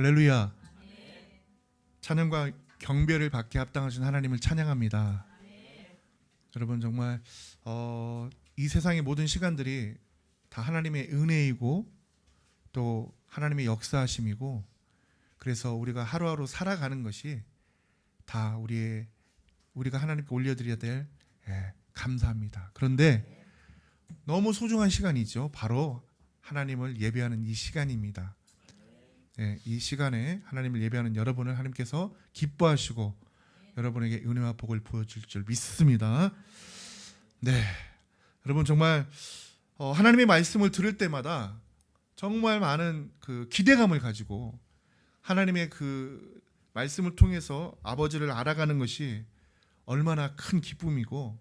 할렐루야. 찬양과 경배를 받게 합당하신 하나님을 찬양합니다. 여러분 정말 이 세상의 모든 시간들이 다 하나님의 은혜이고 또 하나님의 역사하심이고, 그래서 우리가 하루하루 살아가는 것이 다 우리가 하나님께 올려드려야 될 감사합니다. 그런데 너무 소중한 시간이죠. 바로 하나님을 예배하는 이 시간입니다. 이 시간에 하나님을 예배하는 여러분을 하나님께서 기뻐하시고 여러분에게 은혜와 복을 부어줄 줄 믿습니다. 네, 여러분 정말 하나님의 말씀을 들을 때마다 정말 많은 그 기대감을 가지고 하나님의 그 말씀을 통해서 아버지를 알아가는 것이 얼마나 큰 기쁨이고,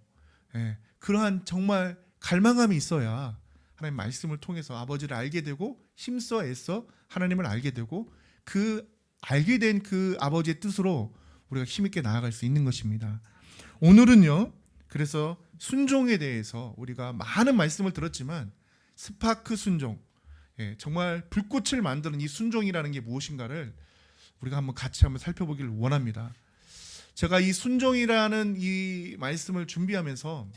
그러한 정말 갈망함이 있어야 하나님 말씀을 통해서 아버지를 알게 되고 힘써 애써 하나님을 알게 되고 그 알게 된 그 아버지의 뜻으로 우리가 힘있게 나아갈 수 있는 것입니다. 오늘은요, 그래서 순종에 대해서 우리가 많은 말씀을 들었지만 스파크 순종, 정말 불꽃을 만드는 이 순종이라는 게 무엇인가를 우리가 같이 한번 살펴보기를 원합니다. 제가 이 순종이라는 이 말씀을 준비하면서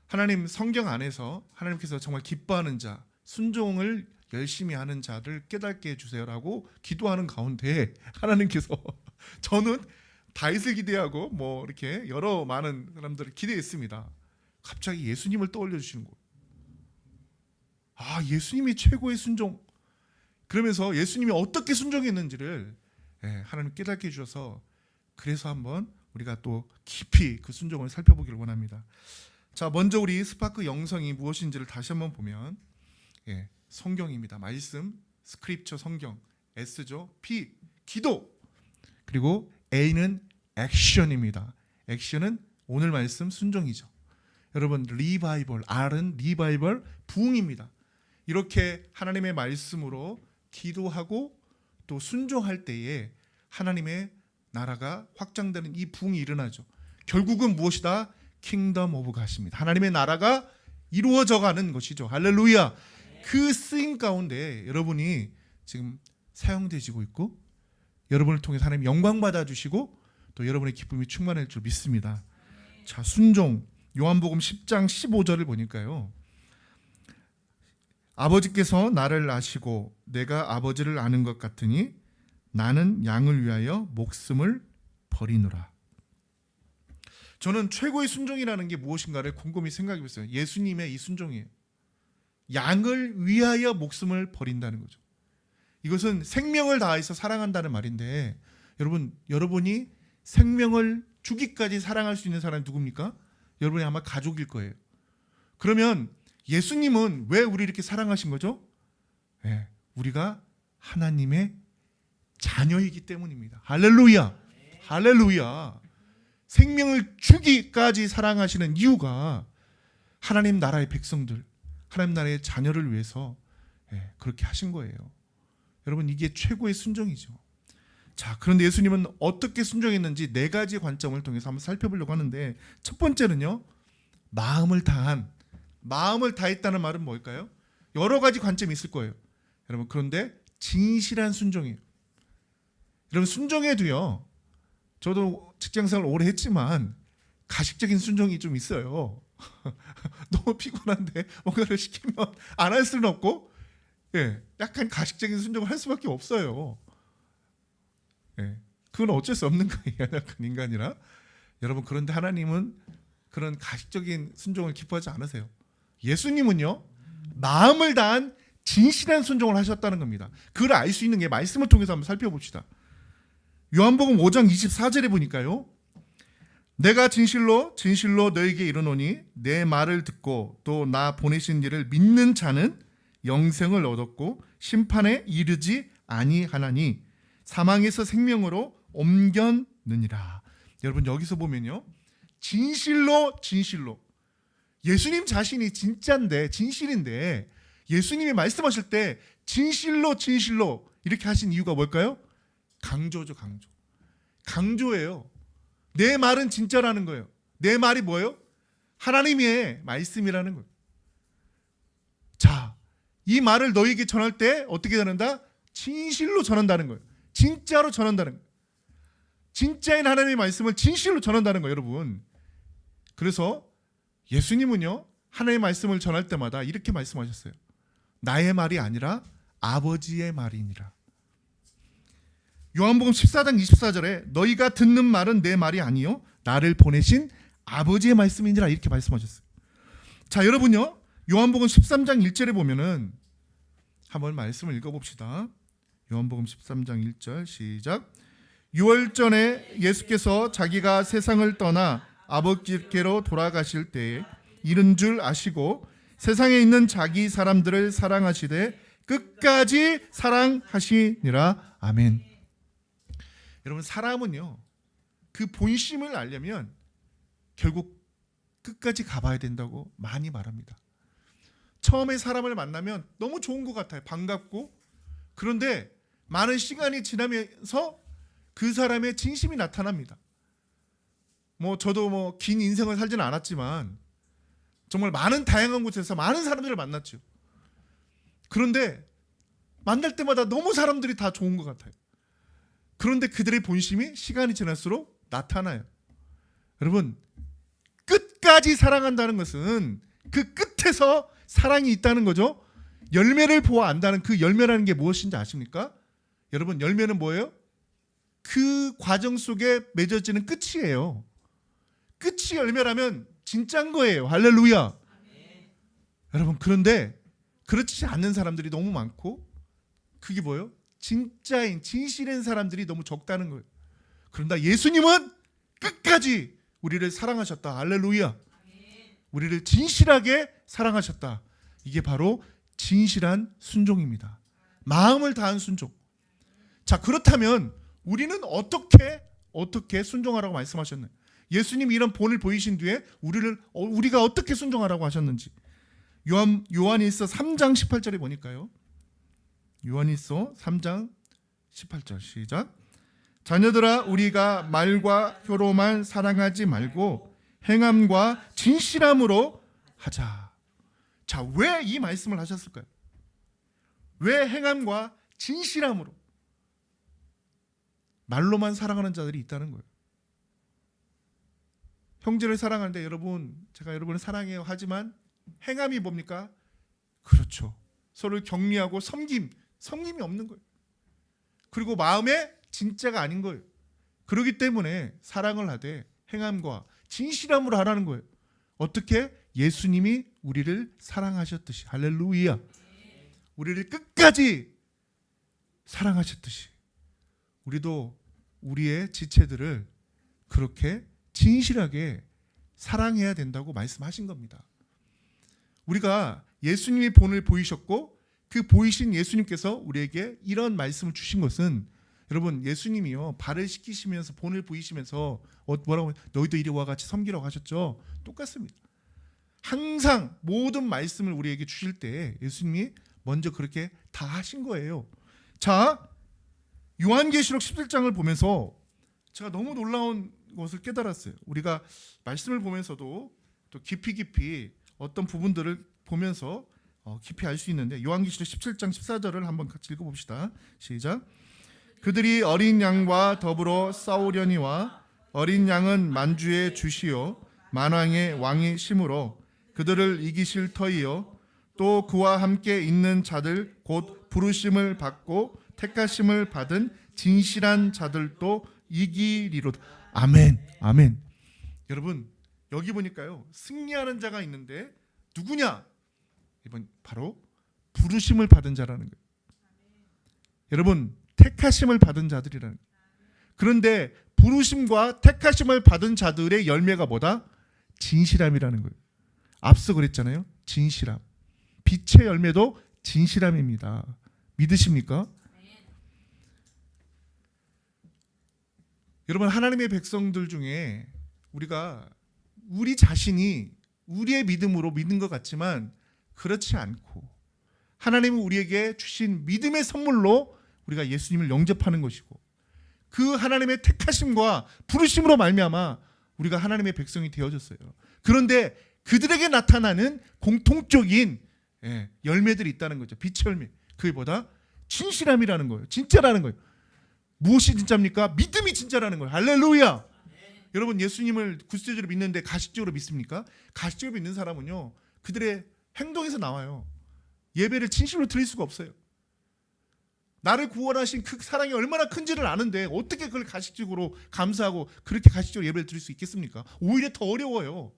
하나님 성경 안에서 하나님께서 정말 기뻐하는 자, 순종을 열심히 하는 자를 깨닫게 해주세요라고 기도하는 가운데 하나님께서 저는 다윗을 기대하고 이렇게 여러 많은 사람들을 기대했습니다. 갑자기 예수님을 떠올려 주시는 거예요. 예수님이 최고의 순종. 그러면서 예수님이 어떻게 순종했는지를 하나님 깨닫게 해주셔서, 그래서 한번 우리가 또 깊이 그 순종을 살펴보기를 원합니다. 자, 먼저 우리 스파크 영성이 무엇인지를 다시 한번 보면 성경입니다. 말씀, 스크립처 성경, S죠. P, 기도, 그리고 A는 액션입니다. 액션은 오늘 말씀 순종이죠. 여러분 리바이벌, R은 리바이벌, 부흥입니다. 이렇게 하나님의 말씀으로 기도하고 또 순종할 때에 하나님의 나라가 확장되는 이 부흥이 일어나죠. 결국은 무엇이다? 킹덤 오브 갓입니다. 하나님의 나라가 이루어져 가는 것이죠. 할렐루야. 그 쓰임 가운데 여러분이 지금 사용되시고 있고, 여러분을 통해서 하나님 영광 받아주시고 또 여러분의 기쁨이 충만할 줄 믿습니다. 자, 순종. 요한복음 10장 15절을 보니까요, 아버지께서 나를 아시고 내가 아버지를 아는 것 같으니 나는 양을 위하여 목숨을 버리노라. 저는 최고의 순종이라는 게 무엇인가를 곰곰이 생각해 봤어요. 예수님의 이 순종이에요. 양을 위하여 목숨을 버린다는 거죠. 이것은 생명을 다해서 사랑한다는 말인데, 여러분이 생명을 주기까지 사랑할 수 있는 사람이 누굽니까? 여러분이 아마 가족일 거예요. 그러면 예수님은 왜 우리 이렇게 사랑하신 거죠? 우리가 하나님의 자녀이기 때문입니다. 할렐루야. 할렐루야. 생명을 주기까지 사랑하시는 이유가 하나님 나라의 백성들, 하나님 나라의 자녀를 위해서 그렇게 하신 거예요. 여러분, 이게 최고의 순종이죠. 자, 그런데 예수님은 어떻게 순종했는지 네 가지 관점을 통해서 한번 살펴보려고 하는데, 첫 번째는요, 마음을 다했다는 말은 뭘까요? 여러 가지 관점이 있을 거예요. 여러분, 그런데 진실한 순종이에요. 여러분, 순종에도요, 저도 직장생활 오래 했지만 가식적인 순종이 좀 있어요. 너무 피곤한데 뭔가를 시키면 안 할 수는 없고, 약간 가식적인 순종을 할 수밖에 없어요. 그건 어쩔 수 없는 거예요. 약간 인간이라. 여러분, 그런데 하나님은 그런 가식적인 순종을 기뻐하지 않으세요. 예수님은요, 마음을 다한 진실한 순종을 하셨다는 겁니다. 그걸 알 수 있는 게 말씀을 통해서 한번 살펴봅시다. 요한복음 5장 24절에 보니까요, 내가 진실로 너에게 이르노니 내 말을 듣고 또 나 보내신 이를 믿는 자는 영생을 얻었고 심판에 이르지 아니하나니 사망에서 생명으로 옮겼느니라. 여러분, 여기서 보면요, 진실로 예수님 자신이 진실인데 예수님이 말씀하실 때 진실로 이렇게 하신 이유가 뭘까요? 강조죠. 강조예요. 내 말은 진짜라는 거예요. 내 말이 뭐예요? 하나님의 말씀이라는 거예요. 자, 이 말을 너희에게 전할 때 어떻게 되는다? 진실로 전한다는 거예요. 진짜로 전한다는 거예요. 진짜인 하나님의 말씀을 진실로 전한다는 거예요, 여러분. 그래서 예수님은요, 하나님의 말씀을 전할 때마다 이렇게 말씀하셨어요. 나의 말이 아니라 아버지의 말이니라. 요한복음 14장 24절에 너희가 듣는 말은 내 말이 아니요 나를 보내신 아버지의 말씀이니라 이렇게 말씀하셨어요. 자, 여러분요, 요한복음 13장 1절에 보면은 한번 말씀을 읽어봅시다. 요한복음 13장 1절 시작. 6월 전에 예수께서 자기가 세상을 떠나 아버지께로 돌아가실 때에 이른 줄 아시고 세상에 있는 자기 사람들을 사랑하시되 끝까지 사랑하시니라. 아멘. 여러분, 사람은요, 그 본심을 알려면 결국 끝까지 가봐야 된다고 많이 말합니다. 처음에 사람을 만나면 너무 좋은 것 같아요. 반갑고. 그런데 많은 시간이 지나면서 그 사람의 진심이 나타납니다. 저도 긴 인생을 살지는 않았지만 정말 많은 다양한 곳에서 많은 사람들을 만났죠. 그런데 만날 때마다 너무 사람들이 다 좋은 것 같아요. 그런데 그들의 본심이 시간이 지날수록 나타나요. 여러분, 끝까지 사랑한다는 것은 그 끝에서 사랑이 있다는 거죠. 열매를 보아 안다는 그 열매라는 게 무엇인지 아십니까? 여러분, 열매는 뭐예요? 그 과정 속에 맺어지는 끝이에요. 끝이 열매라면 진짜인 거예요. 할렐루야. 아멘. 여러분, 그런데 그렇지 않는 사람들이 너무 많고, 그게 뭐예요? 진짜인 진실인 사람들이 너무 적다는 거예요. 그런데 예수님은 끝까지 우리를 사랑하셨다. 할렐루야. 우리를 진실하게 사랑하셨다. 이게 바로 진실한 순종입니다. 마음을 다한 순종. 자, 그렇다면 우리는 어떻게 순종하라고 말씀하셨나요? 예수님이 이런 본을 보이신 뒤에 우리가 어떻게 순종하라고 하셨는지 요한일서 3장 18절에 보니까요. 요한일서 3장 18절 시작. 자녀들아, 우리가 말과 혀로만 사랑하지 말고 행함과 진실함으로 하자. 자, 왜 이 말씀을 하셨을까요? 왜 행함과 진실함으로? 말로만 사랑하는 자들이 있다는 거예요. 형제를 사랑하는데 제가 여러분을 사랑해요 하지만 행함이 뭡니까? 그렇죠. 서로를 격려하고 섬김이 없는 거예요. 그리고 마음에 진짜가 아닌 거예요. 그렇기 때문에 사랑을 하되 행함과 진실함으로 하라는 거예요. 어떻게? 예수님이 우리를 사랑하셨듯이. 할렐루야. 우리를 끝까지 사랑하셨듯이 우리도 우리의 지체들을 그렇게 진실하게 사랑해야 된다고 말씀하신 겁니다. 우리가 예수님이 본을 보이셨고 그 보이신 예수님께서 우리에게 이런 말씀을 주신 것은, 여러분, 예수님이요, 발을 씻기시면서 본을 보이시면서 뭐라고, 너희도 이리와 같이 섬기라고 하셨죠. 똑같습니다. 항상 모든 말씀을 우리에게 주실 때 예수님이 먼저 그렇게 다 하신 거예요. 자, 요한계시록 17장을 보면서 제가 너무 놀라운 것을 깨달았어요. 우리가 말씀을 보면서도 또 깊이 어떤 부분들을 보면서 깊이 알 수 있는데, 요한계시록 17장 14절을 한번 같이 읽어봅시다. 시작. 그들이 어린 양과 더불어 싸우려니와 어린 양은 만주의 주시요 만왕의 왕이 심으로 그들을 이기실 터이요 또 그와 함께 있는 자들 곧 부르심을 받고 택하심을 받은 진실한 자들도 이기리로다. 아멘. 아멘. 여러분, 여기 보니까요, 승리하는 자가 있는데 누구냐? 이번 바로 부르심을 받은 자라는 거예요. 여러분, 택하심을 받은 자들이라는 거예요. 그런데 부르심과 택하심을 받은 자들의 열매가 뭐다? 진실함이라는 거예요. 앞서 그랬잖아요. 진실함. 빛의 열매도 진실함입니다. 믿으십니까? 여러분, 하나님의 백성들 중에 우리가 우리 자신이 우리의 믿음으로 믿는 것 같지만 그렇지 않고 하나님은 우리에게 주신 믿음의 선물로 우리가 예수님을 영접하는 것이고 그 하나님의 택하심과 부르심으로 말미암아 우리가 하나님의 백성이 되어졌어요. 그런데 그들에게 나타나는 공통적인 열매들이 있다는 거죠. 빛의 열매. 그게 뭐다? 진실함이라는 거예요. 진짜라는 거예요. 무엇이 진짜입니까? 믿음이 진짜라는 거예요. 할렐루야. 여러분, 예수님을 구세주로 믿는데 가식적으로 믿습니까? 가식적으로 믿는 사람은요, 그들의 행동에서 나와요. 예배를 진실로 드릴 수가 없어요. 나를 구원하신 그 사랑이 얼마나 큰지를 아는데 어떻게 그걸 가식적으로 감사하고 그렇게 가식적으로 예배를 드릴 수 있겠습니까? 오히려 더 어려워요.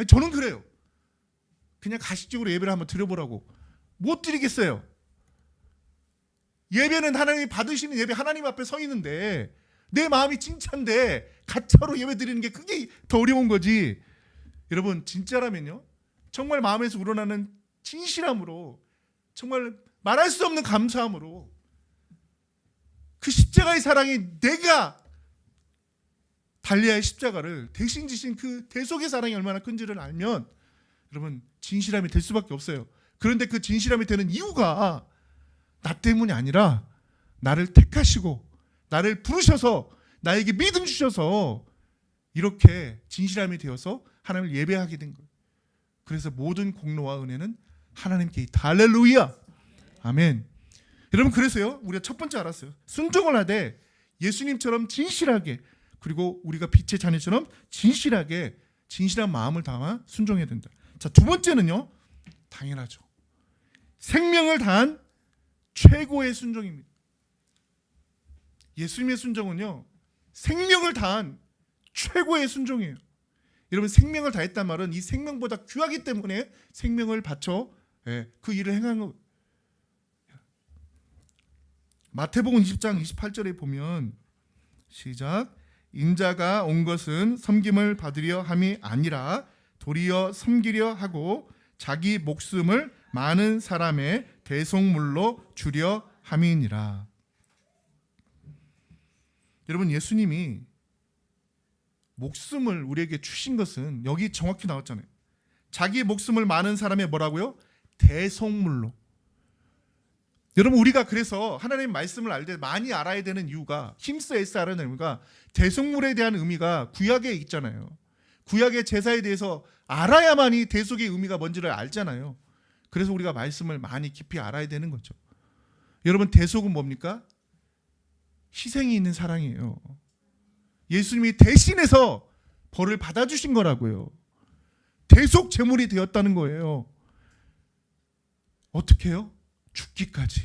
저는 그래요. 그냥 가식적으로 예배를 한번 드려보라고. 못 드리겠어요. 예배는 하나님이 받으시는 예배, 하나님 앞에 서 있는데 내 마음이 진짜인데 가짜로 예배 드리는 게 그게 더 어려운 거지. 여러분, 진짜라면요, 정말 마음에서 우러나는 진실함으로, 정말 말할 수 없는 감사함으로, 그 십자가의 사랑이, 내가 달리아의 십자가를 대신 지신 그 대속의 사랑이 얼마나 큰지를 알면 여러분, 진실함이 될 수밖에 없어요. 그런데 그 진실함이 되는 이유가 나 때문이 아니라 나를 택하시고 나를 부르셔서 나에게 믿음 주셔서 이렇게 진실함이 되어서 하나님을 예배하게 된 거예요. 그래서 모든 공로와 은혜는 하나님께 있다. 할렐루야. 아멘. 여러분, 그래서요, 우리가 첫 번째 알았어요. 순종을 하되 예수님처럼 진실하게, 그리고 우리가 빛의 자녀처럼 진실하게, 진실한 마음을 담아 순종해야 된다. 자, 두 번째는요, 당연하죠. 생명을 다한 최고의 순종입니다. 예수님의 순종은요, 생명을 다한 최고의 순종이에요. 여러분, 생명을 다했단 말은 이 생명보다 귀하기 때문에 생명을 바쳐 그 일을 행한 거. 마태복음 20장 28절에 보면, 시작. 인자가 온 것은 섬김을 받으려 함이 아니라 도리어 섬기려 하고 자기 목숨을 많은 사람의 대속물로 주려 함이니라. 여러분, 예수님이 목숨을 우리에게 주신 것은 여기 정확히 나왔잖아요. 자기 목숨을 많은 사람의 뭐라고요? 대속물로. 여러분, 우리가 그래서 하나님의 말씀을 알 때 많이 알아야 되는 이유가, 힘써 애써 알아야 되는 의미가, 대속물에 대한 의미가 구약에 있잖아요. 구약의 제사에 대해서 알아야만이 대속의 의미가 뭔지를 알잖아요. 그래서 우리가 말씀을 많이 깊이 알아야 되는 거죠. 여러분, 대속은 뭡니까? 희생이 있는 사랑이에요. 예수님이 대신해서 벌을 받아주신 거라고요. 대속 제물이 되었다는 거예요. 어떻게 해요? 죽기까지.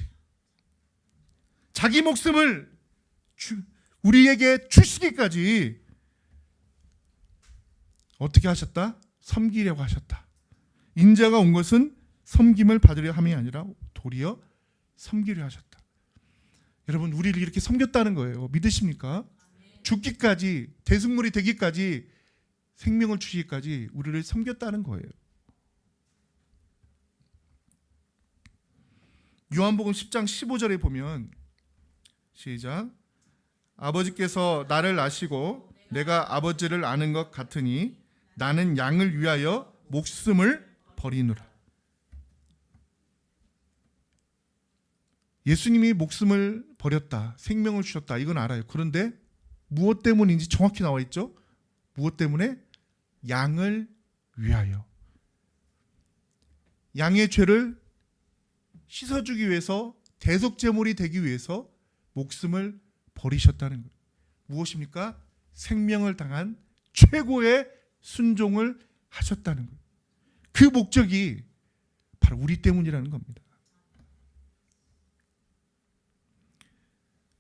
자기 목숨을 우리에게 주시기까지 어떻게 하셨다? 섬기려고 하셨다. 인자가 온 것은 섬김을 받으려 함이 아니라 도리어 섬기려 하셨다. 여러분, 우리를 이렇게 섬겼다는 거예요. 믿으십니까? 죽기까지, 대속물이 되기까지, 생명을 주시기까지 우리를 섬겼다는 거예요. 요한복음 10장 15절에 보면, 시작. 아버지께서 나를 아시고 내가 아버지를 아는 것 같으니 나는 양을 위하여 목숨을 버리노라. 예수님이 목숨을 버렸다, 생명을 주셨다, 이건 알아요. 그런데 무엇 때문인지 정확히 나와 있죠. 무엇 때문에? 양을 위하여. 양의 죄를 씻어주기 위해서, 대속제물이 되기 위해서 목숨을 버리셨다는 거예요. 무엇입니까? 생명을 당한 최고의 순종을 하셨다는 거예요. 그 목적이 바로 우리 때문이라는 겁니다.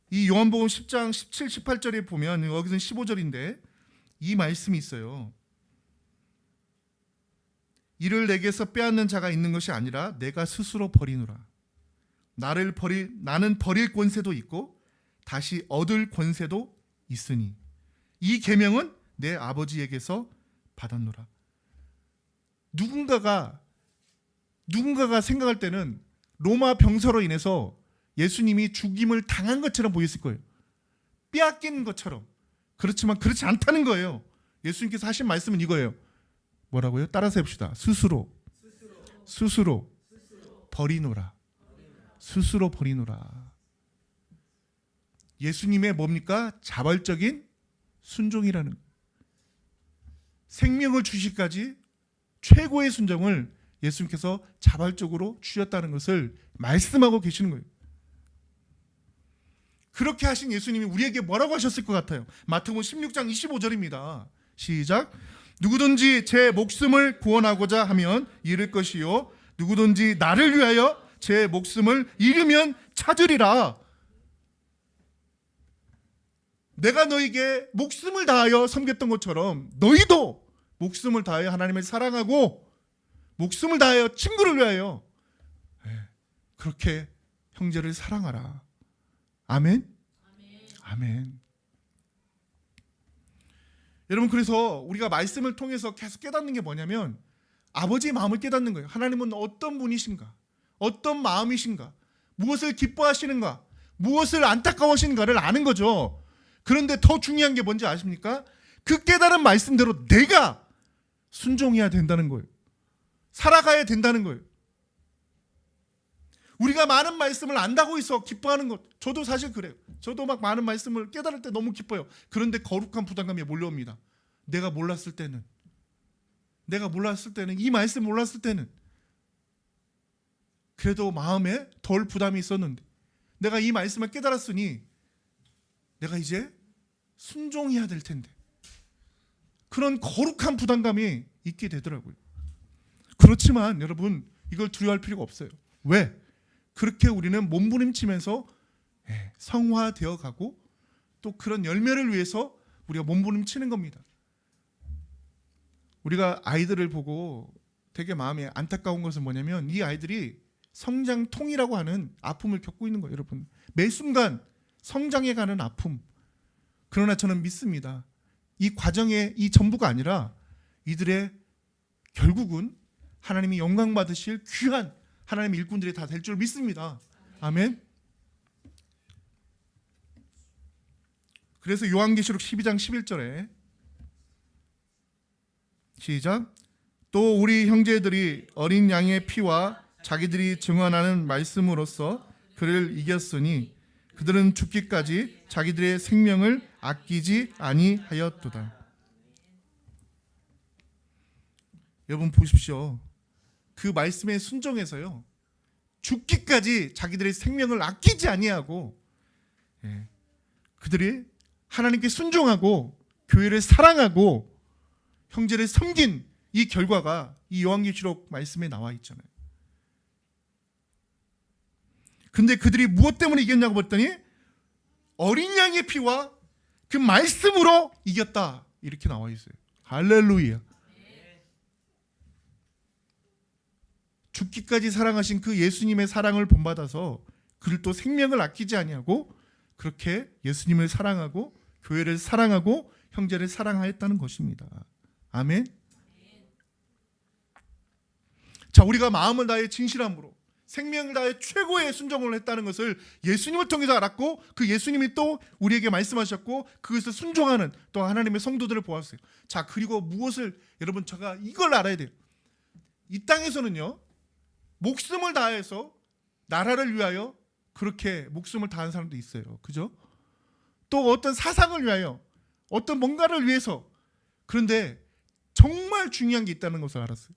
이 요한복음 10장 17, 18절에 보면, 여기서는 15절인데 이 말씀이 있어요. 이를 내게서 빼앗는 자가 있는 것이 아니라 내가 스스로 버리노라. 나는 버릴 권세도 있고 다시 얻을 권세도 있으니 이 계명은 내 아버지에게서 받았노라. 누군가가 생각할 때는 로마 병사로 인해서 예수님이 죽임을 당한 것처럼 보였을 거예요. 빼앗긴 것처럼. 그렇지만 그렇지 않다는 거예요. 예수님께서 하신 말씀은 이거예요. 뭐라고요? 따라서 해봅시다. 스스로 버리노라. 스스로 버리노라. 예수님의 뭡니까? 자발적인 순종이라는 거예요. 생명을 주시기까지 최고의 순종을 예수님께서 자발적으로 주셨다는 것을 말씀하고 계시는 거예요. 그렇게 하신 예수님이 우리에게 뭐라고 하셨을 것 같아요? 마태복음 16장 25절입니다. 시작. 누구든지 제 목숨을 구원하고자 하면 잃을 것이요 누구든지 나를 위하여 제 목숨을 잃으면 찾으리라. 내가 너에게 목숨을 다하여 섬겼던 것처럼 너희도 목숨을 다하여 하나님을 사랑하고 목숨을 다하여 친구를 위하여 그렇게 형제를 사랑하라. 아멘? 아멘. 여러분, 그래서 우리가 말씀을 통해서 계속 깨닫는 게 뭐냐면 아버지의 마음을 깨닫는 거예요. 하나님은 어떤 분이신가? 어떤 마음이신가? 무엇을 기뻐하시는가? 무엇을 안타까워하시는가를 아는 거죠. 그런데 더 중요한 게 뭔지 아십니까? 그 깨달은 말씀대로 내가 순종해야 된다는 거예요. 살아가야 된다는 거예요. 우리가 많은 말씀을 안다고 해서 기뻐하는 것, 저도 사실 그래요. 저도 막 많은 말씀을 깨달을 때 너무 기뻐요. 그런데 거룩한 부담감이 몰려옵니다. 내가 몰랐을 때는, 이 말씀 몰랐을 때는 그래도 마음에 덜 부담이 있었는데 내가 이 말씀을 깨달았으니 내가 이제 순종해야 될 텐데, 그런 거룩한 부담감이 있게 되더라고요. 그렇지만 여러분, 이걸 두려워할 필요가 없어요. 왜? 그렇게 우리는 몸부림치면서 성화되어 가고 또 그런 열매를 위해서 우리가 몸부림치는 겁니다. 우리가 아이들을 보고 되게 마음에 안타까운 것은 뭐냐면 이 아이들이 성장통이라고 하는 아픔을 겪고 있는 거예요. 여러분, 매 순간 성장해가는 아픔. 그러나 저는 믿습니다. 이 과정의 이 전부가 아니라 이들의 결국은 하나님이 영광 받으실 귀한 하나님의 일꾼들이 다 될 줄 믿습니다. 아멘. 그래서 요한계시록 12장 11절에 시작. 또 우리 형제들이 어린 양의 피와 자기들이 증언하는 말씀으로써 그를 이겼으니 그들은 죽기까지 자기들의 생명을 아끼지 아니하였도다. 여러분 보십시오. 그 말씀에 순종해서요, 죽기까지 자기들의 생명을 아끼지 아니하고 그들이 하나님께 순종하고 교회를 사랑하고 형제를 섬긴 이 결과가 이 요한계시록 말씀에 나와 있잖아요. 근데 그들이 무엇 때문에 이겼냐고 봤더니 어린 양의 피와 그 말씀으로 이겼다, 이렇게 나와 있어요. 할렐루야. 죽기까지 사랑하신 그 예수님의 사랑을 본받아서 그를 또 생명을 아끼지 아니하고 그렇게 예수님을 사랑하고 교회를 사랑하고 형제를 사랑하였다는 것입니다. 아멘. 자, 우리가 마음을 다해 진실함으로 생명을 다해 최고의 순종을 했다는 것을 예수님을 통해서 알았고, 그 예수님이 또 우리에게 말씀하셨고 그것을 순종하는 또 하나님의 성도들을 보았어요. 자, 그리고 무엇을, 여러분 제가 이걸 알아야 돼요. 이 땅에서는요, 목숨을 다해서 나라를 위하여 그렇게 목숨을 다한 사람도 있어요. 그죠? 또 어떤 사상을 위하여, 어떤 뭔가를 위해서. 그런데 정말 중요한 게 있다는 것을 알았어요.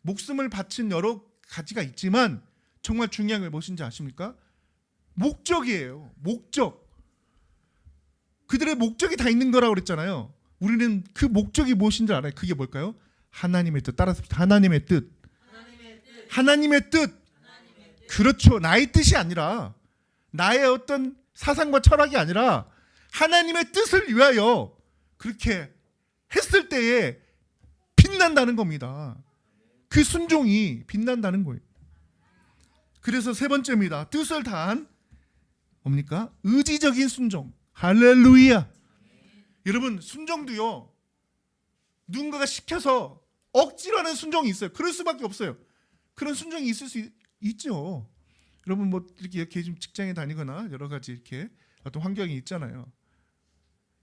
목숨을 바친 여러 가지가 있지만 정말 중요한 게 무엇인지 아십니까? 목적이에요. 목적. 그들의 목적이 다 있는 거라고 그랬잖아요. 우리는 그 목적이 무엇인지 알아요. 그게 뭘까요? 하나님의 뜻. 따라서 하나님의 뜻. 하나님의 뜻. 그렇죠. 나의 뜻이 아니라, 나의 어떤 사상과 철학이 아니라 하나님의 뜻을 위하여 그렇게 했을 때에 빛난다는 겁니다. 그 순종이 빛난다는 거예요. 그래서 세 번째입니다. 뜻을 다한 뭡니까? 의지적인 순종. 할렐루야. 여러분, 순종도요, 누군가가 시켜서 억지로 하는 순종이 있어요. 그럴 수밖에 없어요. 그런 순종이 있을 수 있죠. 여러분 뭐 이렇게 좀 직장에 다니거나 여러 가지 이렇게 어떤 환경이 있잖아요.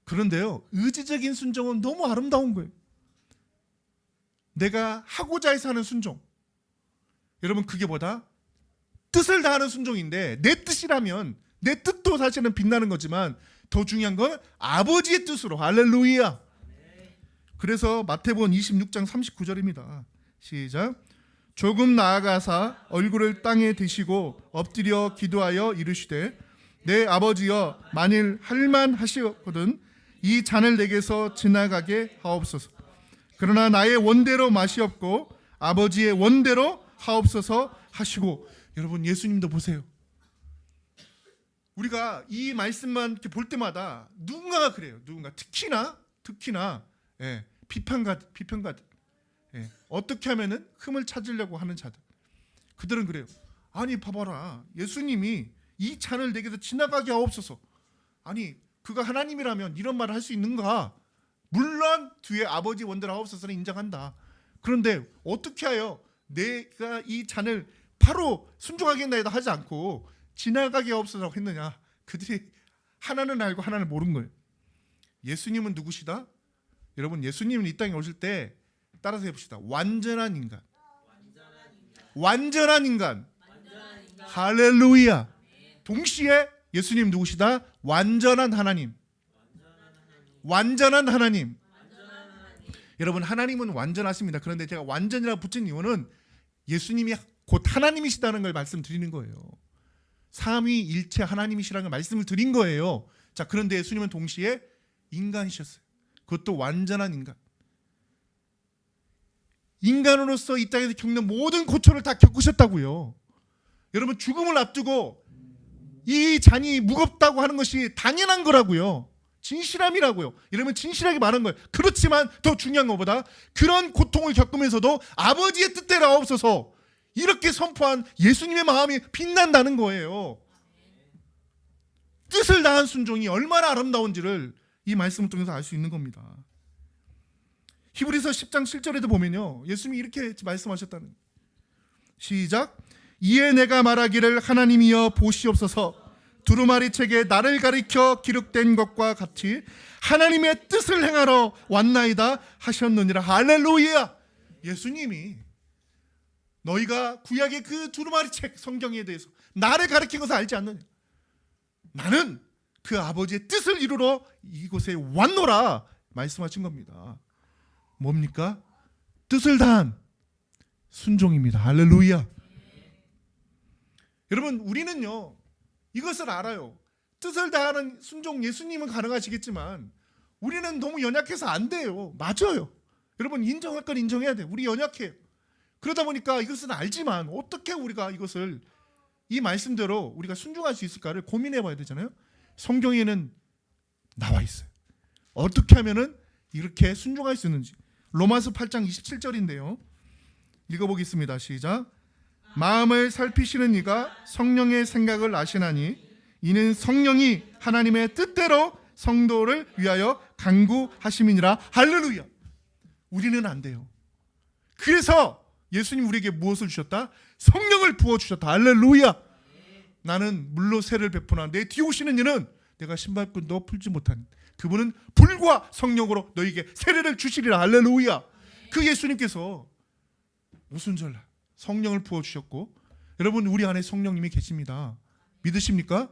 그런데요, 의지적인 순종은 너무 아름다운 거예요. 내가 하고자 해서 하는 순종. 여러분, 그게 뭐다? 뜻을 다하는 순종인데, 내 뜻이라면 내 뜻도 사실은 빛나는 거지만 더 중요한 건 아버지의 뜻으로. 할렐루야. 그래서 마태복음 26장 39절입니다. 시작. 조금 나아가사 얼굴을 땅에 대시고 엎드려 기도하여 이르시되 내 아버지여, 만일 할만하시거든 이 잔을 내게서 지나가게 하옵소서. 그러나 나의 원대로 맛이 없고 아버지의 원대로 하옵소서 하시고. 여러분, 예수님도 보세요. 우리가 이 말씀만 이렇게 볼 때마다 누군가가 그래요. 누군가 특히나 비판가들, 어떻게 하면은 흠을 찾으려고 하는 자들, 그들은 그래요. 아니 봐봐라, 예수님이 이 잔을 내게서 지나가게 하옵소서. 아니 그가 하나님이라면 이런 말을 할 수 있는가? 물론 뒤에 아버지 원대로 하옵소서는 인정한다. 그런데 어떻게 하여 내가 이 잔을 바로 순종하겠나이다 하지 않고 지나가게 하옵소서라고 했느냐? 그들이 하나는 알고 하나는 모르는 거예요. 예수님은 누구시다? 여러분, 예수님은 이 땅에 오실 때 따라서 해봅시다. 완전한 인간. 완전한 인간. 할렐루야. 동시에 예수님 누구시다? 완전한 하나님. 완전한 하나님. 여러분, 하나님은 완전하십니다. 그런데 제가 완전이라고 붙인 이유는 예수님이 곧 하나님이시다는 걸 말씀드리는 거예요. 삼위일체 하나님이시라는 걸 말씀을 드린 거예요. 자, 그런데 예수님은 동시에 인간이셨어요. 그것도 완전한 인간. 인간으로서 이 땅에서 겪는 모든 고초를 다 겪으셨다고요. 여러분, 죽음을 앞두고 이 잔이 무겁다고 하는 것이 당연한 거라고요. 진실함이라고요. 여러분, 진실하게 말한 거예요. 그렇지만 더 중요한 것보다 그런 고통을 겪으면서도 아버지의 뜻대로 하옵소서 이렇게 선포한 예수님의 마음이 빛난다는 거예요. 뜻을 다한 순종이 얼마나 아름다운지를 이 말씀을 통해서 알 수 있는 겁니다. 히브리서 10장 7절에도 보면요, 예수님이 이렇게 말씀하셨다는 거예요. 시작. 이에 내가 말하기를 하나님이여 보시옵소서, 두루마리 책에 나를 가리켜 기록된 것과 같이 하나님의 뜻을 행하러 왔나이다 하셨느니라. 할렐루야. 예수님이 너희가 구약의 그 두루마리 책 성경에 대해서 나를 가리킨 것을 알지 않느냐? 나는 그 아버지의 뜻을 이루러 이곳에 왔노라 말씀하신 겁니다. 뭡니까? 뜻을 다한 순종입니다. 할렐루야. 여러분, 우리는요 이것을 알아요. 뜻을 다하는 순종, 예수님은 가능하시겠지만 우리는 너무 연약해서 안 돼요. 맞아요. 여러분, 인정할 건 인정해야 돼요. 우리 연약해요. 그러다 보니까 이것은 알지만 어떻게 우리가 이것을 이 말씀대로 우리가 순종할 수 있을까를 고민해 봐야 되잖아요. 성경에는 나와 있어요. 어떻게 하면은 이렇게 순종할 수 있는지. 로마서 8장 27절인데요. 읽어보겠습니다. 시작. 마음을 살피시는 이가 성령의 생각을 아시나니 이는 성령이 하나님의 뜻대로 성도를 위하여 간구하심이니라. 할렐루야. 우리는 안 돼요. 그래서 예수님 우리에게 무엇을 주셨다? 성령을 부어주셨다. 할렐루야. 나는 물로 세를 베푸나 내 뒤에 오시는 이는 내가 신발끈도 풀지 못한 그분은 불과 성령으로 너에게 세례를 주시리라. 할렐루야. 그 예수님께서 오순절날 성령을 부어주셨고, 여러분 우리 안에 성령님이 계십니다. 믿으십니까?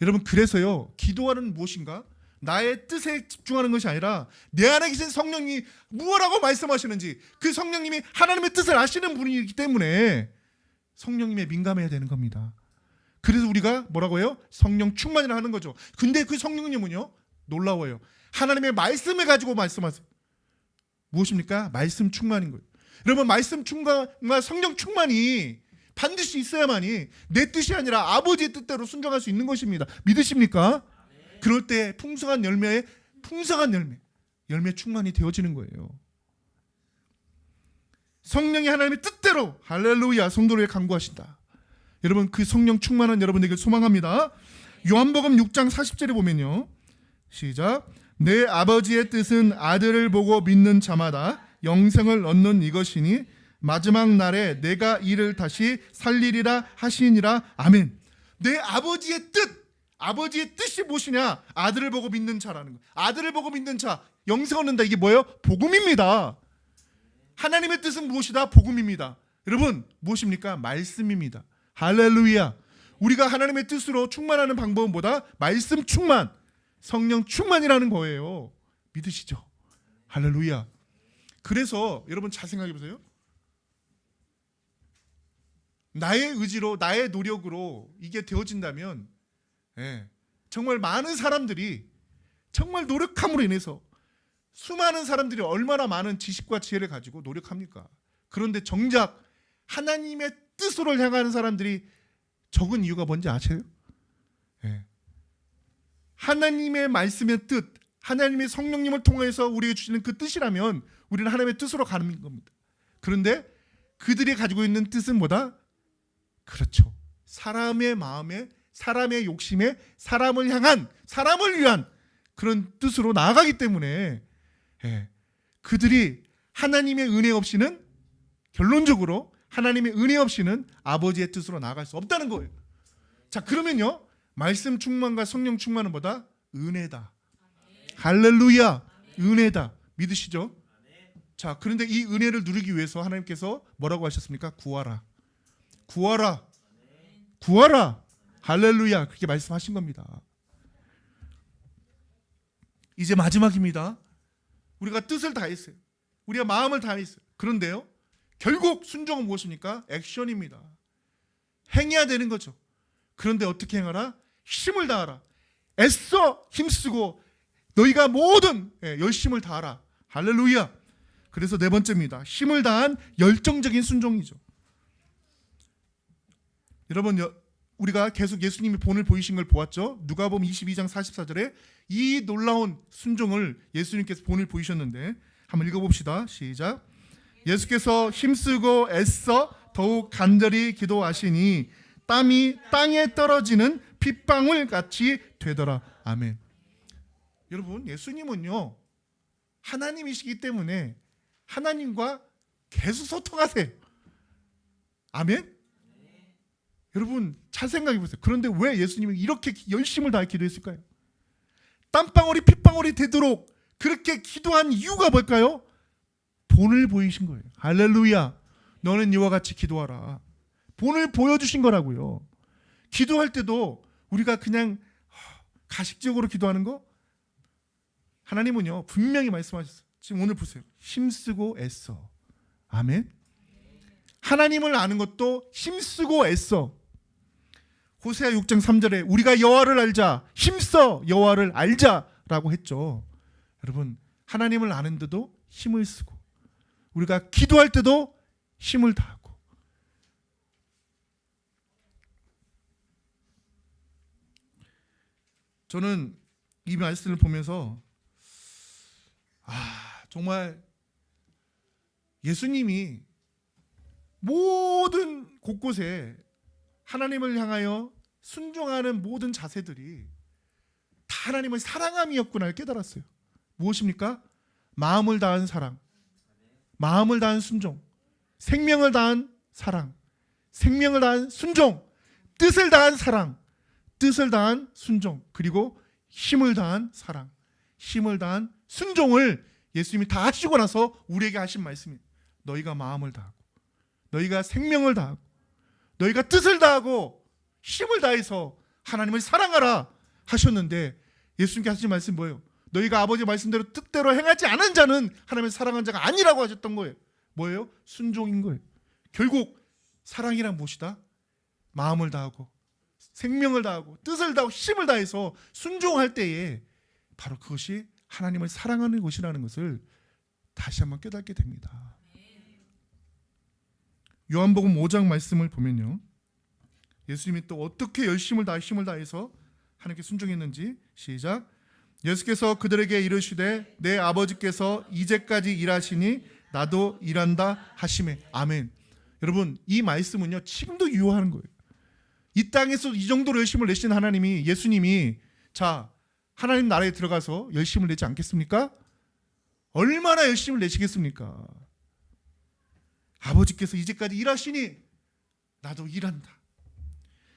여러분, 그래서요 기도하는 무엇인가? 나의 뜻에 집중하는 것이 아니라 내 안에 계신 성령님이 무엇라고 말씀하시는지, 그 성령님이 하나님의 뜻을 아시는 분이기 때문에 성령님에 민감해야 되는 겁니다. 그래서 우리가 뭐라고 해요? 성령 충만이라 하는 거죠. 근데 그 성령님은요 놀라워요. 하나님의 말씀을 가지고 말씀하세요. 무엇입니까? 말씀 충만인 거예요. 여러분, 말씀 충만과 성령 충만이 반드시 있어야만이 내 뜻이 아니라 아버지의 뜻대로 순종할 수 있는 것입니다. 믿으십니까? 그럴 때 풍성한 열매 충만이 되어지는 거예요. 성령이 하나님의 뜻대로 할렐루야 성도를 간구하신다. 여러분, 그 성령 충만한 여러분에게 소망합니다. 요한복음 6장 40절에 보면요. 시작. 내 아버지의 뜻은 아들을 보고 믿는 자마다 영생을 얻는 이것이니 마지막 날에 내가 이를 다시 살리리라 하시니라. 아멘. 내 아버지의 뜻이 무엇이냐? 아들을 보고 믿는 자라는 거예요. 아들을 보고 믿는 자, 영생 얻는다. 이게 뭐예요? 복음입니다. 하나님의 뜻은 무엇이다? 복음입니다. 여러분, 무엇입니까? 말씀입니다. 할렐루야. 우리가 하나님의 뜻으로 충만하는 방법은 뭐다? 말씀 충만, 성령 충만이라는 거예요. 믿으시죠? 할렐루야. 그래서 여러분 잘 생각해 보세요. 나의 의지로, 나의 노력으로 이게 되어진다면 예, 정말 많은 사람들이 정말 노력함으로 인해서 수많은 사람들이 얼마나 많은 지식과 지혜를 가지고 노력합니까? 그런데 정작 하나님의 뜻으로 향하는 사람들이 적은 이유가 뭔지 아세요? 예. 하나님의 말씀의 뜻, 하나님의 성령님을 통해서 우리에게 주시는 그 뜻이라면 우리는 하나님의 뜻으로 가는 겁니다. 그런데 그들이 가지고 있는 뜻은 뭐다? 그렇죠. 사람의 마음에, 사람의 욕심에, 사람을 향한, 사람을 위한 그런 뜻으로 나아가기 때문에 그들이 하나님의 은혜 없이는, 결론적으로 하나님의 은혜 없이는 아버지의 뜻으로 나아갈 수 없다는 거예요. 자, 그러면요, 말씀 충만과 성령 충만은 뭐다? 은혜다. 할렐루야. 은혜다. 믿으시죠? 자, 그런데 이 은혜를 누리기 위해서 하나님께서 뭐라고 하셨습니까? 구하라. 구하라. 구하라. 할렐루야. 그렇게 말씀하신 겁니다. 이제 마지막입니다. 우리가 뜻을 다했어요. 우리가 마음을 다했어요. 그런데요, 결국 순종은 무엇입니까? 액션입니다. 행해야 되는 거죠. 그런데 어떻게 행하라? 힘을 다하라. 애써 힘쓰고 너희가 모든 열심을 다하라. 할렐루야. 그래서 네 번째입니다. 힘을 다한 열정적인 순종이죠. 여러분, 우리가 계속 예수님이 본을 보이신 걸 보았죠. 누가복음 22장 44절에 이 놀라운 순종을 예수님께서 본을 보이셨는데 한번 읽어봅시다. 시작. 예수께서 힘쓰고 애써 더욱 간절히 기도하시니 땀이 땅에 떨어지는 핏방울 같이 되더라. 아멘. 여러분, 예수님은요, 하나님이시기 때문에 하나님과 계속 소통하세요. 아멘. 여러분, 잘 생각해 보세요. 그런데 왜 예수님이 이렇게 열심을 다해 기도했을까요? 땀방울이 핏방울이 되도록 그렇게 기도한 이유가 뭘까요? 본을 보이신 거예요. 할렐루야. 너는 이와 같이 기도하라. 본을 보여주신 거라고요. 기도할 때도 우리가 그냥 가식적으로 기도하는 거, 하나님은요 분명히 말씀하셨어요. 지금 오늘 보세요. 힘쓰고 애써. 아멘. 하나님을 아는 것도 힘쓰고 애써. 호세아 6장 3절에 우리가 여호와를 알자, 힘써 여호와를 알자라고 했죠. 여러분, 하나님을 아는데도 힘을 쓰고, 우리가 기도할 때도 힘을 다하고. 저는 이 말씀을 보면서 정말 예수님이 모든 곳곳에 하나님을 향하여 순종하는 모든 자세들이 다 하나님을 사랑함이었구나를 깨달았어요. 무엇입니까? 마음을 다한 사랑, 마음을 다한 순종, 생명을 다한 사랑, 생명을 다한 순종, 뜻을 다한 사랑, 뜻을 다한 순종, 그리고 힘을 다한 사랑, 힘을 다한 순종을 예수님이 다 하시고 나서 우리에게 하신 말씀이, 너희가 마음을 다하고, 너희가 생명을 다하고, 너희가 뜻을 다하고 힘을 다해서 하나님을 사랑하라 하셨는데, 예수님께 하신 말씀이 뭐예요? 너희가 아버지 말씀대로 뜻대로 행하지 않은 자는 하나님을 사랑한 자가 아니라고 하셨던 거예요. 뭐예요? 순종인 거예요. 결국 사랑이란 무엇이다? 마음을 다하고 생명을 다하고 뜻을 다하고 힘을 다해서 순종할 때에 바로 그것이 하나님을 사랑하는 것이라는 것을 다시 한번 깨닫게 됩니다. 요한복음 5장 말씀을 보면요, 예수님이 또 어떻게 열심을 다해 힘을 다해서 하나님께 순종했는지, 시작. 예수께서 그들에게 이르시되 내 아버지께서 이제까지 일하시니 나도 일한다 하시매. 아멘. 여러분, 이 말씀은요 지금도 유효하는 거예요. 이 땅에서 이 정도로 열심을 내신 하나님이, 예수님이 자 하나님 나라에 들어가서 열심을 내지 않겠습니까? 얼마나 열심을 내시겠습니까? 아버지께서 이제까지 일하시니 나도 일한다.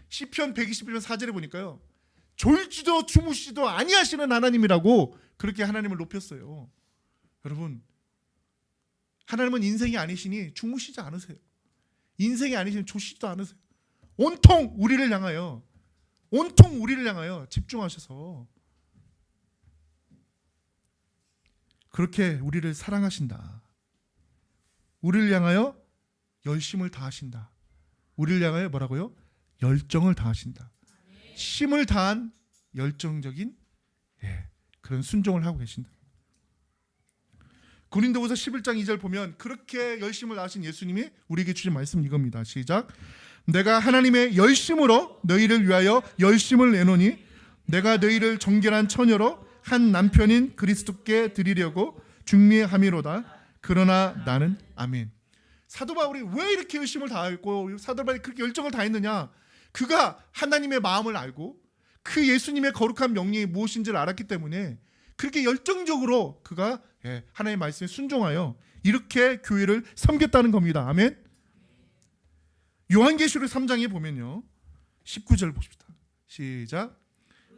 시편 121편 4절에 보니까요, 졸지도 주무시도 아니하시는 하나님이라고 그렇게 하나님을 높였어요. 여러분, 하나님은 인생이 아니시니 주무시지 않으세요. 인생이 아니시니 조시지도 않으세요. 온통 우리를 향하여, 온통 우리를 향하여 집중하셔서 그렇게 우리를 사랑하신다. 우리를 향하여 열심을 다하신다. 우리를 향하여 뭐라고요? 열정을 다하신다. 힘을 다한 열정적인 그런 순종을 하고 계신다. 고린도후서 11장 2절 보면 그렇게 열심을 다하신 예수님이 우리에게 주신 말씀 이겁니다. 시작. 내가 하나님의 열심으로 너희를 위하여 열심을 내노니 내가 너희를 정결한 처녀로 한 남편인 그리스도께 드리려고 중미함이로다. 그러나 나는 아멘. 사도 바울이 왜 이렇게 열심을 다했고 사도 바울이 그렇게 열정을 다했느냐? 그가 하나님의 마음을 알고 그 예수님의 거룩한 명령이 무엇인지를 알았기 때문에 그렇게 열정적으로 그가 하나님의 말씀에 순종하여 이렇게 교회를 섬겼다는 겁니다. 아멘. 요한계시록 3장에 보면요 19절 보십시다. 시작.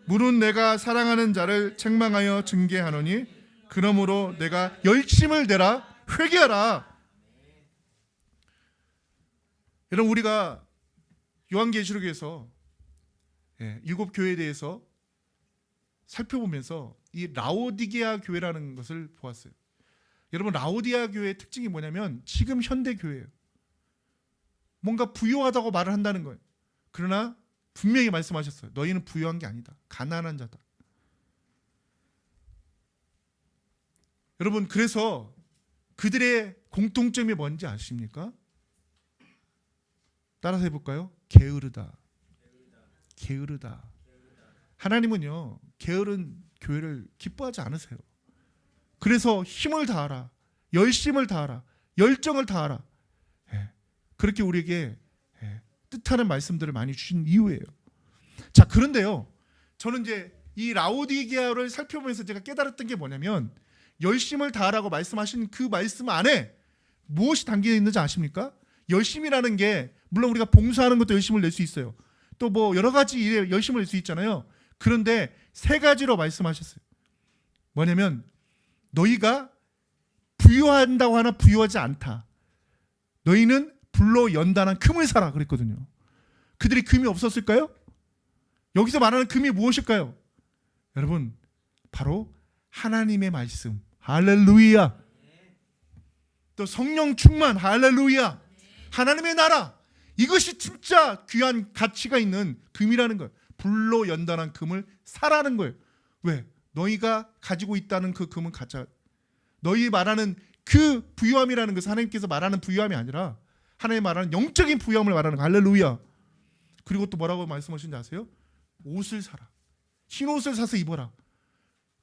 물은 내가 사랑하는 자를 책망하여 징계하노니 그러므로 내가 열심을 내라 회개하라. 여러분 우리가 요한계시록에서 7교회에 대해서 살펴보면서 이 라오디게아 교회라는 것을 보았어요. 여러분 라오디게아 교회의 특징이 뭐냐면 지금 현대 교회예요. 뭔가 부유하다고 말을 한다는 거예요. 그러나 분명히 말씀하셨어요. 너희는 부유한 게 아니다. 가난한 자다. 여러분 그래서 그들의 공통점이 뭔지 아십니까? 따라서 해볼까요? 게으르다. 게으르다. 하나님은요 게으른 교회를 기뻐하지 않으세요. 그래서 힘을 다하라, 열심을 다하라, 열정을 다하라. 그렇게 우리에게 뜻하는 말씀들을 많이 주신 이유예요. 자 그런데요 저는 이제 이 라오디게아를 살펴보면서 제가 깨달았던 게 뭐냐면 열심을 다하라고 말씀하신 그 말씀 안에 무엇이 담겨 있는지 아십니까? 열심이라는 게 물론 우리가 봉사하는 것도 열심을 낼 수 있어요. 또 뭐 여러 가지 일에 열심을 낼 수 있잖아요. 그런데 3가지로 말씀하셨어요. 뭐냐면 너희가 부유한다고 하나 부유하지 않다. 너희는 불로 연단한 금을 사라 그랬거든요. 그들이 금이 없었을까요? 여기서 말하는 금이 무엇일까요? 여러분 바로 하나님의 말씀. 할렐루야. 또 성령 충만. 할렐루야. 하나님의 나라. 이것이 진짜 귀한 가치가 있는 금이라는 거예요. 불로 연단한 금을 사라는 거예요. 왜? 너희가 가지고 있다는 그 금은 가짜. 너희 말하는 그 부유함이라는 것은 하나님께서 말하는 부유함이 아니라 하나님 말하는 영적인 부유함을 말하는 거. 할렐루야. 그리고 또 뭐라고 말씀하신지 아세요? 옷을 사라. 흰 옷을 사서 입어라.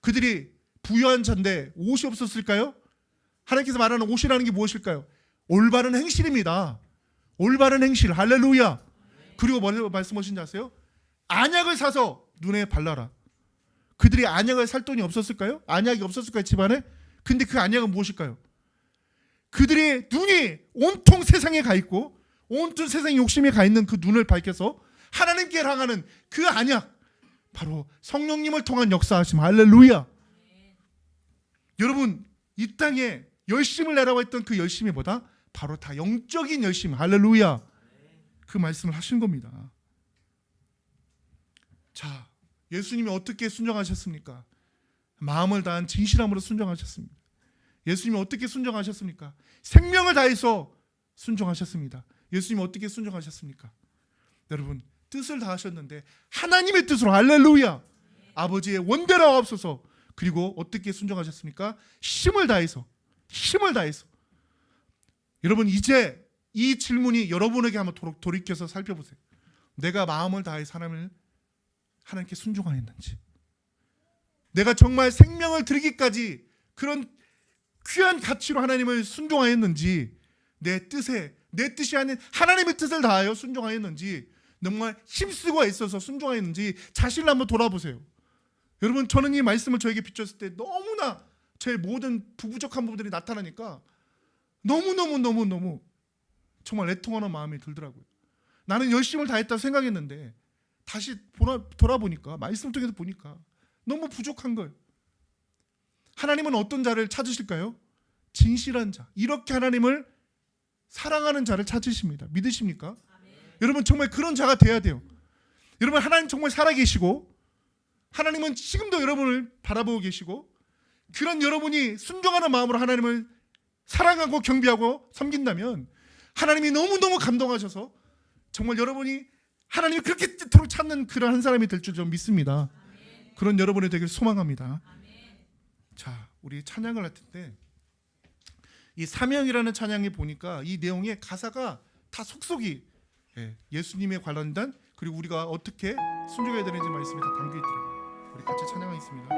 그들이 부유한 자인데 옷이 없었을까요? 하나님께서 말하는 옷이라는 게 무엇일까요? 올바른 행실입니다. 올바른 행실. 할렐루야. 그리고 뭐라고 말씀하신지 아세요? 안약을 사서 눈에 발라라. 그들이 안약을 살 돈이 없었을까요? 안약이 없었을까요? 집안에? 근데 그 안약은 무엇일까요? 그들의 눈이 온통 세상에 가 있고 온통 세상에 욕심에 가 있는 그 눈을 밝혀서 하나님께 향하는 그 안약, 바로 성령님을 통한 역사하심. 할렐루야. 여러분 이 땅에 열심을 내라고 했던 그 열심이 뭐다? 바로 다 영적인 열심. 할렐루야. 그 말씀을 하신 겁니다. 자, 예수님이 어떻게 순종하셨습니까? 마음을 다한 진실함으로 순종하셨습니다. 예수님이 어떻게 순종하셨습니까? 생명을 다해서 순종하셨습니다. 예수님이 어떻게 순종하셨습니까? 여러분 뜻을 다하셨는데 하나님의 뜻으로. 할렐루야. 아버지의 원대로 하옵소서. 그리고 어떻게 순종하셨습니까? 힘을 다해서. 힘을 다해서. 여러분 이제 이 질문이 여러분에게 한번 돌이켜서 살펴보세요. 내가 마음을 다해서 하나님께 순종하였는지, 내가 정말 생명을 드리기까지 그런 귀한 가치로 하나님을 순종하였는지, 내 뜻이 아닌 하나님의 뜻을 다하여 순종하였는지, 정말 힘쓰고 애써서 순종하였는지 자신을 한번 돌아보세요. 여러분 저는 이 말씀을 저에게 비췄을 때 너무나 제 모든 부족한 부분들이 나타나니까 너무 정말 애통하는 마음이 들더라고요. 나는 열심을 다했다고 생각했는데 다시 돌아보니까, 말씀 통해서 보니까 너무 부족한 거예요. 하나님은 어떤 자를 찾으실까요? 진실한 자, 이렇게 하나님을 사랑하는 자를 찾으십니다. 믿으십니까? 여러분 정말 그런 자가 돼야 돼요. 여러분 하나님 정말 살아계시고 하나님은 지금도 여러분을 바라보고 계시고, 그런 여러분이 순종하는 마음으로 하나님을 사랑하고 경배하고 섬긴다면 하나님이 너무너무 감동하셔서 정말 여러분이 하나님이 그렇게토록 찾는 그런 한 사람이 될 줄 좀 믿습니다. 그런 여러분이 되길 소망합니다. 자, 우리 찬양을 할 텐데 이 사명이라는 찬양에 보니까 이 내용의 가사가 다 속속이 예수님에 관련된, 그리고 우리가 어떻게 순종해야 되는지 말씀이 다 담겨 있더라고요. 우리 같이 찬양하겠습니다.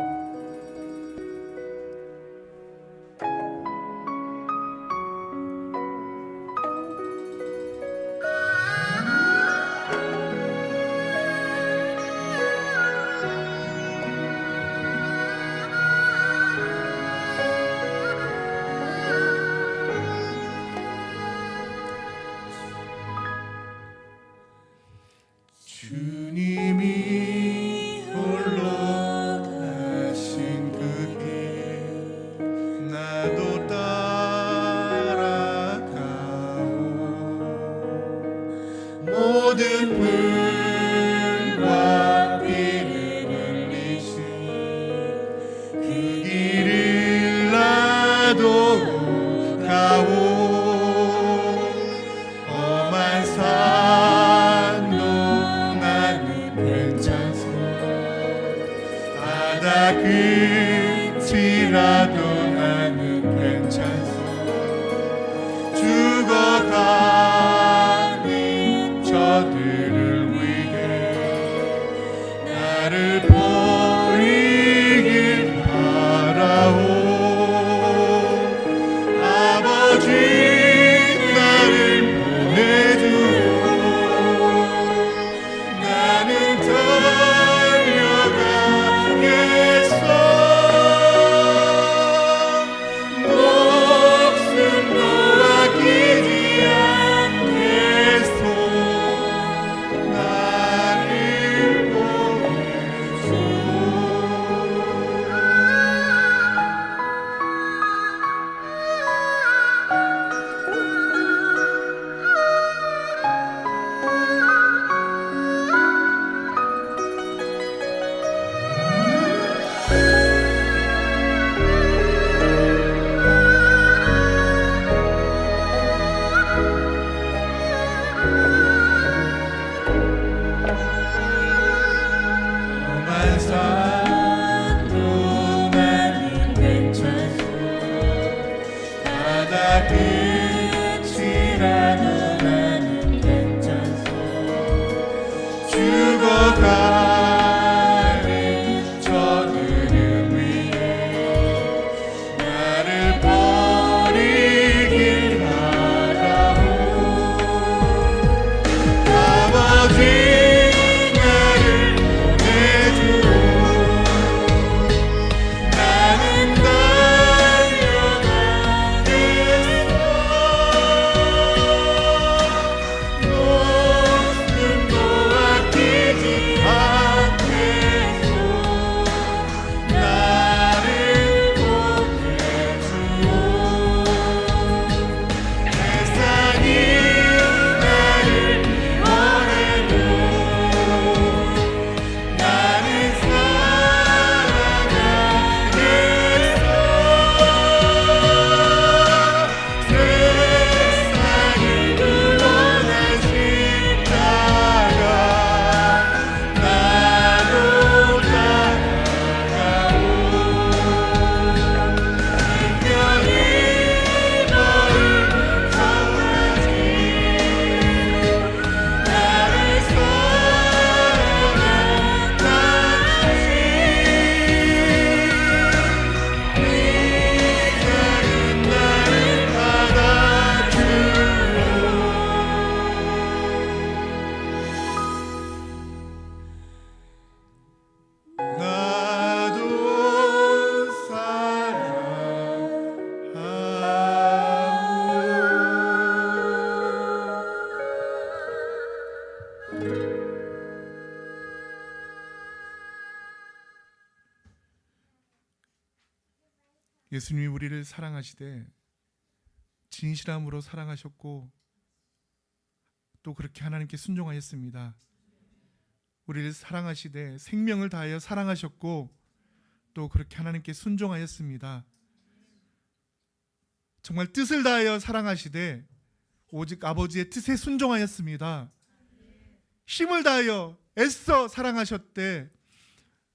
주님이 홀로 가신 그 길 나도 따라가오. 모든 불과 피를 흘리신 그 길을 나도 가오. 험한 산도 괜찮소. 바다 끝이라도 나는 괜찮소. 죽어가는 저들을 위해 나를 버리길 바라오. 아버지 나를 보내주오. 죽어가는 저들을 위해 나를 버리길 바라오. 아버지 나를 보내주오. 나는 달려가겠소. 목숨도 아끼지 않겠소. 나를 보내주오. 세상이 나를 원해도 나는 살아가겠소. 세상을 구원한 십자가 나도 따라가오. 인연이 너를 전하지 나를 사랑한 당신 이 작은 나를 받아주오. 나도 예수님이 우리를 사랑하시되 진실함으로 사랑하셨고 또 그렇게 하나님께 순종하였습니다. 우리를 사랑하시되 생명을 다하여 사랑하셨고 또 그렇게 하나님께 순종하였습니다. 정말 뜻을 다하여 사랑하시되 오직 아버지의 뜻에 순종하였습니다. 힘을 다하여 애써 사랑하셨대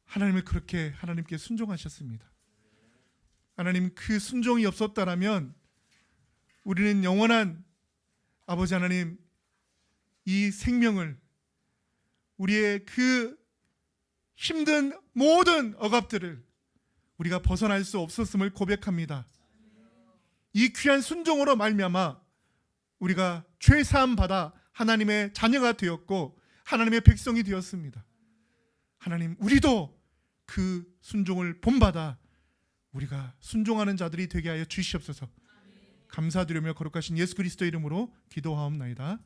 하나님을 그렇게 하나님께 순종하셨습니다. 하나님, 그 순종이 없었다라면 우리는 영원한 아버지 하나님, 이 생명을, 우리의 그 힘든 모든 억압들을 우리가 벗어날 수 없었음을 고백합니다. 이 귀한 순종으로 말미암아 우리가 죄 사함 받아 하나님의 자녀가 되었고 하나님의 백성이 되었습니다. 하나님, 우리도 그 순종을 본받아 우리가 순종하는 자들이 되게 하여 주시옵소서. 감사드리며 거룩하신 예수 그리스도 이름으로 기도하옵나이다.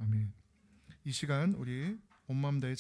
아멘. 이 시간 우리 온 마음 다해